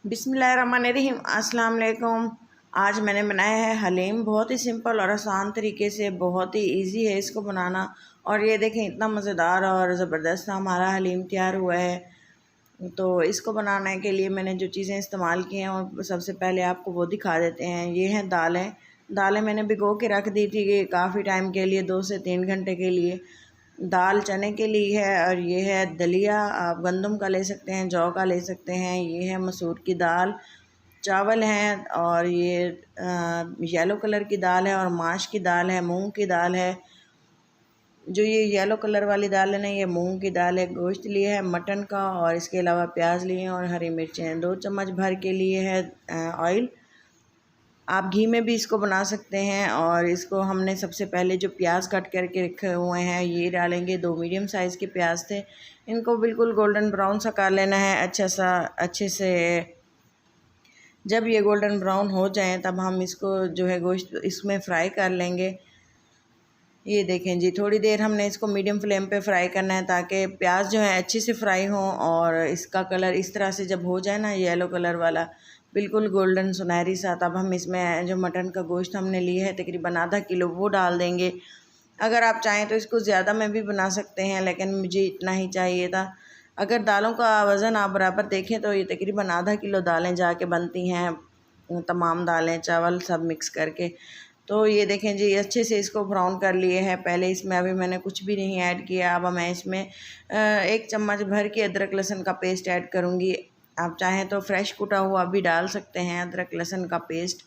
बिस्मिल्लाहिर्रहमानिर्रहीम। अस्सलाम वालेकुम। आज मैंने बनाया है हलीम, बहुत ही सिंपल और आसान तरीके से, बहुत ही इजी है इसको बनाना। और ये देखें इतना मज़ेदार और ज़बरदस्त हमारा हलीम तैयार हुआ है। तो इसको बनाने के लिए मैंने जो चीज़ें इस्तेमाल की हैं और सबसे पहले आपको वो दिखा देते हैं। ये हैं दालें। दालें मैंने भिगो के रख दी थी काफ़ी टाइम के लिए, 2 से 3 घंटे के लिए। दाल चने के लिए है और ये है दलिया, आप गंदम का ले सकते हैं, जौ का ले सकते हैं। ये है मसूर की दाल। चावल हैं और ये येलो कलर की दाल है और माश की दाल है, मूंग की दाल है। जो ये येलो कलर वाली दाल है ना, ये मूंग की दाल है। गोश्त लिए है मटन का और इसके अलावा प्याज लिए हैं और हरी मिर्चें हैं। 2 चम्मच भर के लिए है ऑयल। आप घी में भी इसको बना सकते हैं। और इसको हमने सबसे पहले जो प्याज कट करके रखे हुए हैं ये डालेंगे। 2 मीडियम साइज़ के प्याज थे, इनको बिल्कुल गोल्डन ब्राउन सा कर लेना है अच्छे से। जब ये गोल्डन ब्राउन हो जाए तब हम इसको जो है गोश्त इसमें फ़्राई कर लेंगे। ये देखें जी, थोड़ी देर हमने इसको मीडियम फ्लेम पे फ्राई करना है ताकि प्याज जो है अच्छे से फ्राई हो। और इसका कलर इस तरह से जब हो जाए ना, येलो कलर वाला, बिल्कुल गोल्डन सुनहरी सा, तब हम इसमें जो मटन का गोश्त हमने लिया है तकरीबन आधा किलो, वो डाल देंगे। अगर आप चाहें तो इसको ज़्यादा में भी बना सकते हैं, लेकिन मुझे इतना ही चाहिए था। अगर दालों का वज़न आप बराबर देखें तो ये तकरीबन आधा किलो दालें जाके बनती हैं, तमाम दालें चावल सब मिक्स करके। तो ये देखें जी, अच्छे से इसको ब्राउन कर लिए हैं। पहले इसमें अभी मैंने कुछ भी नहीं ऐड किया। अब मैं इसमें 1 चम्मच भर के अदरक लहसुन का पेस्ट ऐड करूँगी। आप चाहें तो फ्रेश कुटा हुआ भी डाल सकते हैं अदरक लहसुन का पेस्ट।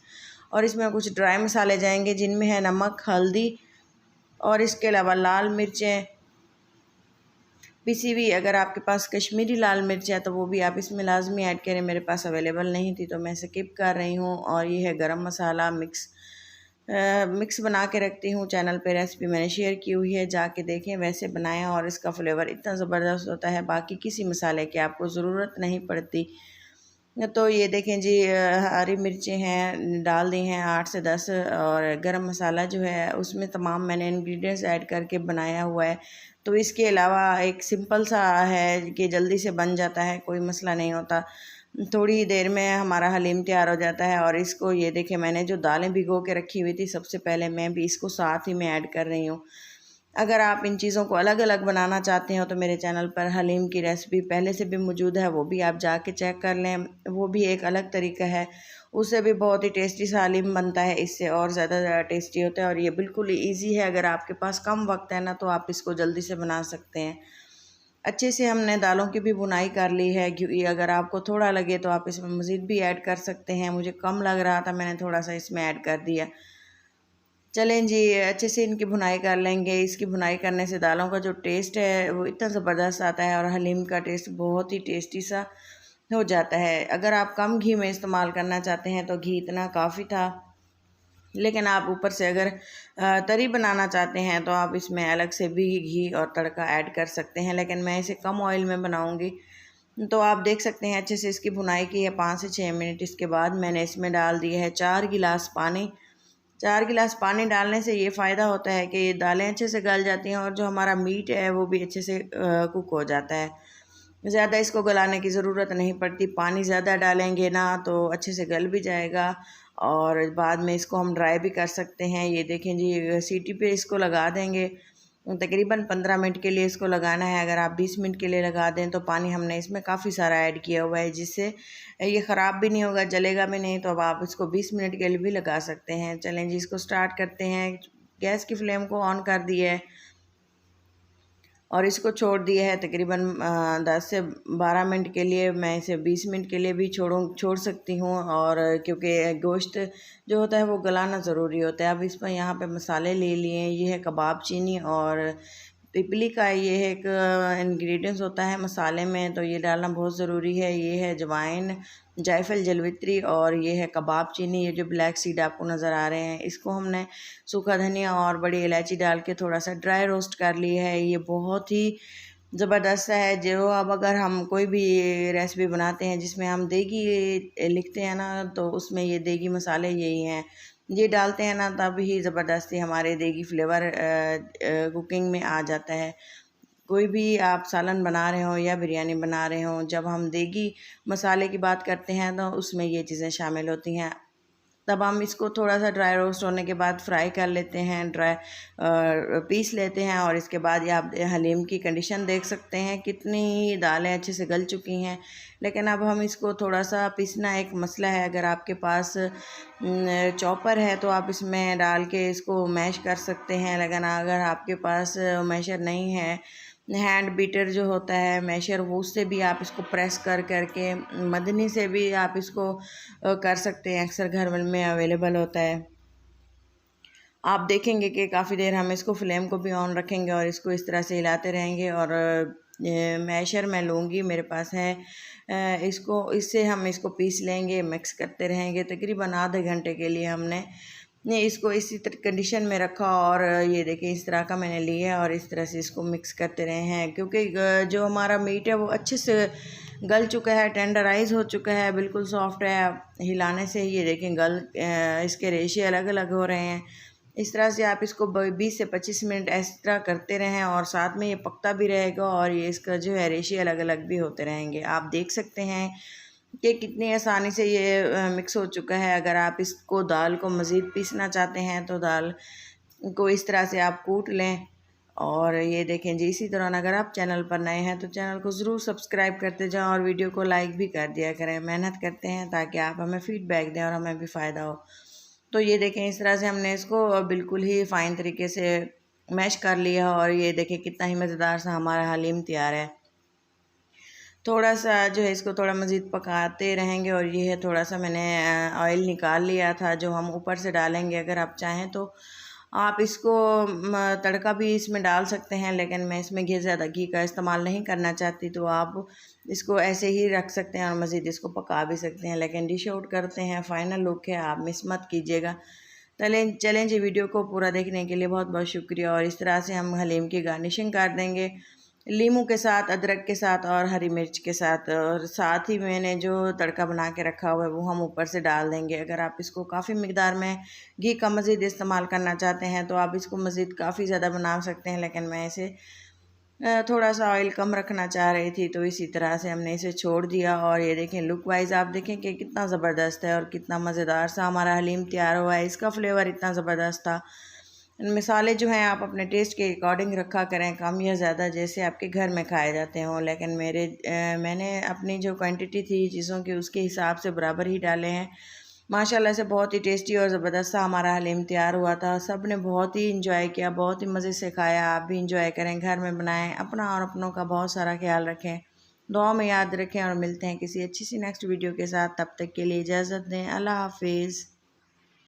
और इसमें कुछ ड्राई मसाले जाएंगे जिनमें है नमक, हल्दी और इसके अलावा लाल मिर्चें पिसी हुई। अगर आपके पास कश्मीरी लाल मिर्च है तो वो भी आप इसमें लाजमी ऐड करें। मेरे पास अवेलेबल नहीं थी तो मैं स्किप कर रही हूँ। और ये है गरम मसाला मिक्स बना के रखती हूँ। चैनल पे रेसिपी मैंने शेयर की हुई है, जाके देखें, वैसे बनाएं। और इसका फ्लेवर इतना ज़बरदस्त होता है, बाकी किसी मसाले की आपको ज़रूरत नहीं पड़ती। तो ये देखें जी, हरी मिर्चें हैं डाल दी हैं 8 से 10। और गरम मसाला जो है उसमें तमाम मैंने इंग्रेडिएंट्स ऐड करके बनाया हुआ है। तो इसके अलावा एक सिंपल सा है कि जल्दी से बन जाता है, कोई मसला नहीं होता। थोड़ी ही देर में हमारा हलीम तैयार हो जाता है। और इसको ये देखें, मैंने जो दालें भिगो के रखी हुई थी सबसे पहले, मैं भी इसको साथ ही में ऐड कर रही हूँ। अगर आप इन चीज़ों को अलग अलग बनाना चाहते हो तो मेरे चैनल पर हलीम की रेसिपी पहले से भी मौजूद है, वो भी आप जाके चेक कर लें। वो भी एक अलग तरीका है, उससे भी बहुत ही टेस्टी सा हलीम बनता है, इससे और ज़्यादा टेस्टी होता है। और ये बिल्कुल ईजी है, अगर आपके पास कम वक्त है ना तो आप इसको जल्दी से बना सकते हैं। अच्छे से हमने दालों की भी बुनाई कर ली है। क्योंकि अगर आपको थोड़ा लगे तो आप इसमें मज़ीद भी ऐड कर सकते हैं। मुझे कम लग रहा था, मैंने थोड़ा सा इसमें ऐड कर दिया। चलें जी, अच्छे से इनकी भुनाई कर लेंगे। इसकी भुनाई करने से दालों का जो टेस्ट है वो इतना ज़बरदस्त आता है और हलीम का टेस्ट बहुत ही टेस्टी सा हो जाता है। अगर आप कम घी में इस्तेमाल करना चाहते हैं तो घी इतना काफ़ी था, लेकिन आप ऊपर से अगर तरी बनाना चाहते हैं तो आप इसमें अलग से भी घी और तड़का ऐड कर सकते हैं। लेकिन मैं इसे कम ऑयल में बनाऊँगी। तो आप देख सकते हैं अच्छे से इसकी भुनाई की है 5 से 6 मिनट। इसके बाद मैंने इसमें डाल दिया है 4 गिलास पानी। 4 गिलास पानी डालने से ये फ़ायदा होता है कि ये दालें अच्छे से गल जाती हैं और जो हमारा मीट है वो भी अच्छे से कुक हो जाता है। ज़्यादा इसको गलाने की ज़रूरत नहीं पड़ती, पानी ज़्यादा डालेंगे ना तो अच्छे से गल भी जाएगा। और बाद में इसको हम ड्राई भी कर सकते हैं। ये देखें जी, सीटी पे इसको लगा देंगे। तकरीबन 15 मिनट के लिए इसको लगाना है। अगर आप 20 मिनट के लिए लगा दें तो पानी हमने इसमें काफ़ी सारा ऐड किया हुआ है, जिससे ये ख़राब भी नहीं होगा, जलेगा भी नहीं। तो अब आप इसको 20 मिनट के लिए भी लगा सकते हैं। चलें जी, इसको स्टार्ट करते हैं। गैस की फ्लेम को ऑन कर दिया है और इसको छोड़ दिया है तकरीबन 10 से 12 मिनट के लिए। मैं इसे 20 मिनट के लिए भी छोड़ सकती हूँ। और क्योंकि गोश्त जो होता है वो गलाना ज़रूरी होता है। अब इसमें यहाँ पे मसाले ले लिए। ये है कबाब चीनी और पिपली का ये एक इंग्रेडिएंट्स होता है मसाले में, तो ये डालना बहुत ज़रूरी है। ये है अजवाइन, जायफल, जलवित्री और ये है कबाब चीनी। ये जो ब्लैक सीड आपको नज़र आ रहे हैं, इसको हमने सूखा धनिया और बड़ी इलायची डाल के थोड़ा सा ड्राई रोस्ट कर लिया है। ये बहुत ही ज़बरदस्त है। जो अब अगर हम कोई भी रेसिपी बनाते हैं जिसमें हम देगी लिखते हैं ना, तो उसमें ये देगी मसाले यही हैं, ये डालते हैं ना, तब ही ज़बरदस्ती हमारे देगी फ्लेवर कुकिंग में आ जाता है। कोई भी आप सालन बना रहे हो या बिरयानी बना रहे हो, जब हम देगी मसाले की बात करते हैं तो उसमें ये चीज़ें शामिल होती हैं। तब हम इसको थोड़ा सा ड्राई रोस्ट होने के बाद फ्राई कर लेते हैं, पीस लेते हैं। और इसके बाद ये आप हलीम की कंडीशन देख सकते हैं, कितनी दालें अच्छे से गल चुकी हैं। लेकिन अब हम इसको थोड़ा सा पीसना एक मसला है। अगर आपके पास चॉपर है तो आप इसमें डाल के इसको मैश कर सकते हैं, लेकिन अगर आपके पास मैशर नहीं है, हैंड बीटर जो होता है मैशर, वो उससे भी आप इसको प्रेस कर करके, मदनी से भी आप इसको कर सकते हैं, अक्सर घर में अवेलेबल होता है। आप देखेंगे कि काफ़ी देर हम इसको फ्लेम को भी ऑन रखेंगे और इसको इस तरह से हिलाते रहेंगे। और मैशर मैं लूँगी, मेरे पास है, इससे हम इसको पीस लेंगे, मिक्स करते रहेंगे। तकरीबन आधे घंटे के लिए हमने इसको इसी कंडीशन में रखा और ये देखिए इस तरह का मैंने लिया और इस तरह से इसको मिक्स करते रहे हैं, क्योंकि जो हमारा मीट है वो अच्छे से गल चुका है, टेंडराइज हो चुका है, बिल्कुल सॉफ्ट है। हिलाने से ये देखें इसके रेशे अलग अलग हो रहे हैं। इस तरह से आप इसको 20 से 25 मिनट इस तरह करते रहें और साथ में ये पकता भी रहेगा और ये इसका जो है रेशे अलग अलग भी होते रहेंगे। आप देख सकते हैं कि कितनी आसानी से ये मिक्स हो चुका है। अगर आप इसको दाल को मज़ीद पीसना चाहते हैं तो दाल को इस तरह से आप कूट लें। और ये देखें जी, इसी तरह अगर आप चैनल पर नए हैं तो चैनल को ज़रूर सब्सक्राइब करते जाएं और वीडियो को लाइक भी कर दिया करें। मेहनत करते हैं ताकि आप हमें फ़ीडबैक दें और हमें भी फ़ायदा हो। तो ये देखें इस तरह से हमने इसको बिल्कुल ही फ़ाइन तरीके से मैश कर लिया और ये देखें कितना ही मज़ेदार सा हमारा हलीम तैयार है। थोड़ा सा जो है इसको थोड़ा मज़ीद पकाते रहेंगे। और ये है थोड़ा सा मैंने ऑयल निकाल लिया था जो हम ऊपर से डालेंगे। अगर आप चाहें तो आप इसको तड़का भी इसमें डाल सकते हैं, लेकिन मैं इसमें ज़्यादा घी का इस्तेमाल नहीं करना चाहती, तो आप इसको ऐसे ही रख सकते हैं और मज़ीद इसको पका भी सकते हैं। लेकिन डिश आउट करते हैं, फ़ाइनल लुक है, आप मिस मत कीजिएगा। चलें जी, वीडियो को पूरा देखने के लिए बहुत बहुत शुक्रिया। और इस तरह से हम हलीम की गार्निशिंग कर देंगे लीमू के साथ, अदरक के साथ और हरी मिर्च के साथ। और साथ ही मैंने जो तड़का बना के रखा हुआ है वो हम ऊपर से डाल देंगे। अगर आप इसको काफ़ी मिकदार में घी का मज़ीद इस्तेमाल करना चाहते हैं तो आप इसको मज़ीद काफ़ी ज़्यादा बना सकते हैं, लेकिन मैं इसे थोड़ा सा ऑयल कम रखना चाह रही थी, तो इसी तरह से हमने इसे छोड़ दिया। और ये देखें लुक वाइज आप देखें कि कितना ज़बरदस्त है और कितना मज़ेदार सा हमारा हलीम तैयार हुआ है। इसका फ्लेवर इतना ज़बरदस्त था। मसाले जो हैं आप अपने टेस्ट के अकॉर्डिंग रखा करें, कम या ज़्यादा, जैसे आपके घर में खाए जाते हों। लेकिन मैंने अपनी जो क्वांटिटी थी चीज़ों की उसके हिसाब से बराबर ही डाले हैं। माशाल्लाह से बहुत ही टेस्टी और ज़बरदस्त सा हमारा हलीम तैयार हुआ था। सब ने बहुत ही इंजॉय किया, बहुत ही मज़े से खाया। आप भी इंजॉय करें, घर में बनाएं। अपना और अपनों का बहुत सारा ख्याल रखें, दुआ में याद रखें। और मिलते हैं किसी अच्छी सी नेक्स्ट वीडियो के साथ। तब तक के लिए इजाज़त दें। अल्लाह हाफिज़।